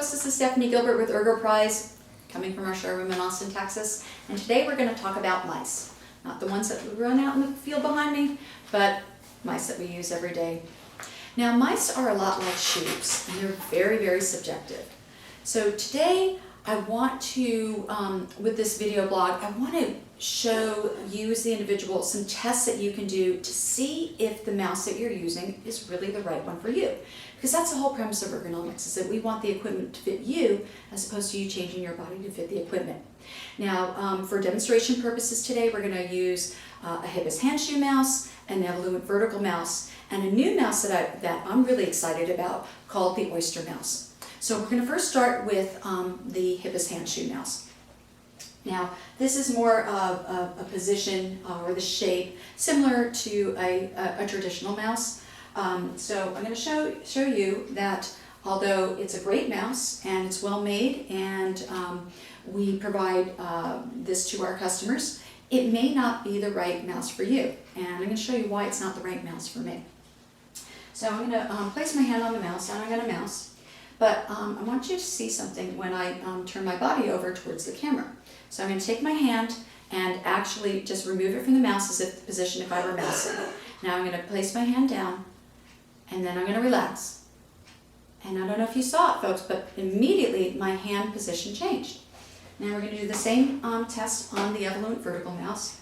folks, this is Stephanie Gilbert with Ergo Prize, coming from our showroom in Austin, Texas. And today we're going to talk about mice. Not the ones that run out in the field behind me, but mice that we use every day. Now, mice are a lot like shoes, and they're very, very subjective. So today I want to, with this video blog, I want to show you as the individual some tests that you can do to see if the mouse that you're using is really the right one for you. Because that's the whole premise of ergonomics, is that we want the equipment to fit you as opposed to you changing your body to fit the equipment. Now, for demonstration purposes today, we're going to use a hipless hand shoe mouse, an evoluent vertical mouse, and a new mouse that I'm really excited about called the Oyster mouse. So we're going to first start with the hipless hand shoe mouse. Now, this is more of a position or the shape similar to a traditional mouse. So I'm going to show you that although it's a great mouse and it's well made and we provide this to our customers, it may not be the right mouse for you. And I'm going to show you why it's not the right mouse for me. So I'm going to place my hand on the mouse and I'm going to mouse. But I want you to see something when I turn my body over towards the camera. So I'm going to take my hand and actually just remove it from the mouse as if the position if I were mousing. Now I'm going to place my hand down and then I'm going to relax. And I don't know if you saw it, folks, but immediately my hand position changed. Now we're going to do the same test on the evoluent vertical mouse.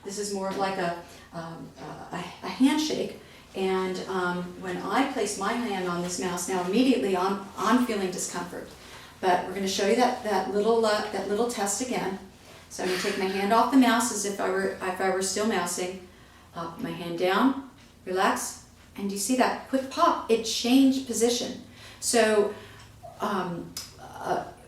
This is more of like a handshake. And when I place my hand on this mouse, now immediately I'm feeling discomfort. But we're going to show you that little test again. So I'm going to take my hand off the mouse as if I were still mousing. Put my hand down, relax, and you see that quick pop? It changed position. So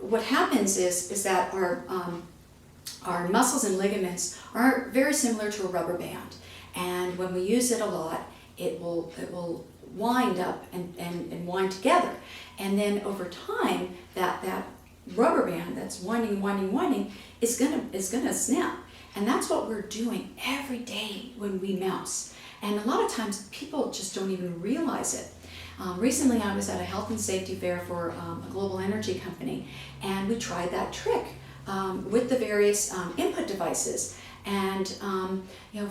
what happens is that our muscles and ligaments are very similar to a rubber band, and when we use it a lot, it will wind up and wind together. And then over time, that rubber band that's winding is gonna snap. And that's what we're doing every day when we mouse. And a lot of times people just don't even realize it. Recently I was at a health and safety fair for a global energy company, and we tried that trick with the various input devices. And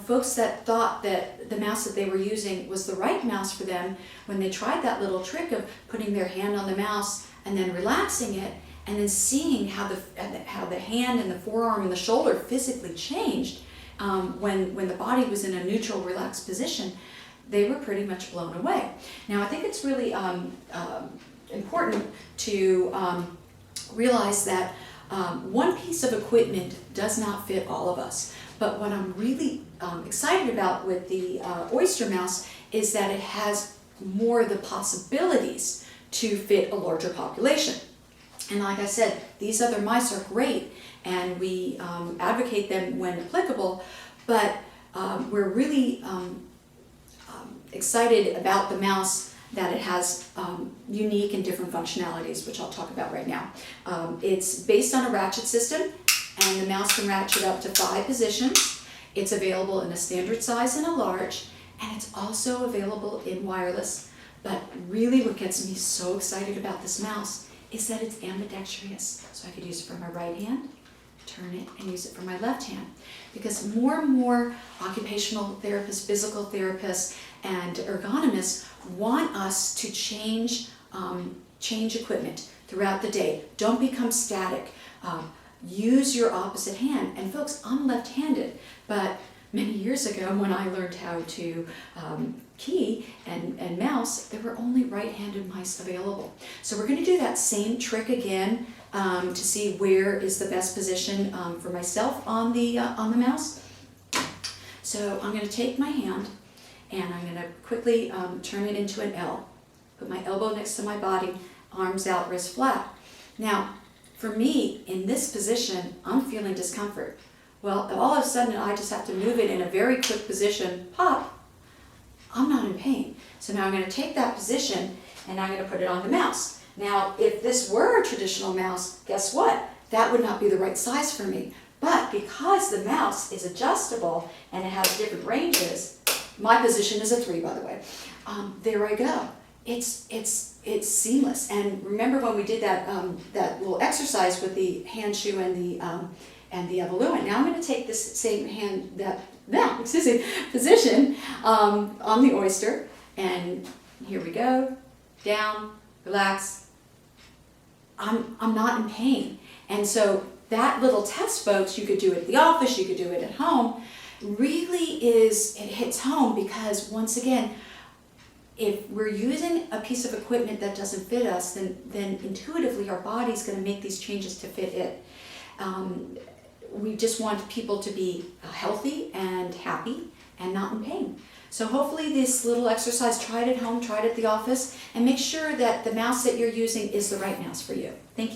folks that thought that the mouse that they were using was the right mouse for them, when they tried that little trick of putting their hand on the mouse and then relaxing it, and then seeing how the hand and the forearm and the shoulder physically changed when the body was in a neutral, relaxed position, they were pretty much blown away. Now, I think it's really important to realize that one piece of equipment does not fit all of us. But what I'm really excited about with the Oyster mouse is that it has more of the possibilities to fit a larger population. And like I said, these other mice are great, and we advocate them when applicable, but we're really excited about the mouse that it has unique and different functionalities, which I'll talk about right now. It's based on a ratchet system, and the mouse can ratchet up to 5 positions. It's available in a standard size and a large, and it's also available in wireless. But really what gets me so excited about this mouse is that it's ambidextrous. So I could use it for my right hand, turn it, and use it for my left hand. Because more and more occupational therapists, physical therapists, and ergonomists want us to change equipment throughout the day. Don't become static. Use your opposite hand. And folks, I'm left-handed, but many years ago when I learned how to key and mouse, there were only right-handed mice available. So we're going to do that same trick again to see where is the best position for myself on the mouse. So I'm going to take my hand and I'm going to quickly turn it into an L. Put my elbow next to my body, arms out, wrist flat. Now, for me, in this position, I'm feeling discomfort. Well, all of a sudden, I just have to move it in a very quick position, pop. I'm not in pain. So now I'm going to take that position and I'm going to put it on the mouse. Now, if this were a traditional mouse, guess what? That would not be the right size for me. But because the mouse is adjustable and it has different ranges, my position is a 3, by the way. There I go. it's seamless. And remember when we did that that little exercise with the hand shoe and the evoluent. Now I'm going to take this same position on the Oyster, and here we go, down, relax. I'm not in pain. And so that little test, folks, you could do it at the office, you could do it at home, really it hits home, because once again, if we're using a piece of equipment that doesn't fit us, then intuitively our body's going to make these changes to fit it. We just want people to be healthy and happy and not in pain. So hopefully this little exercise, try it at home, try it at the office, and make sure that the mouse that you're using is the right mouse for you. Thank you.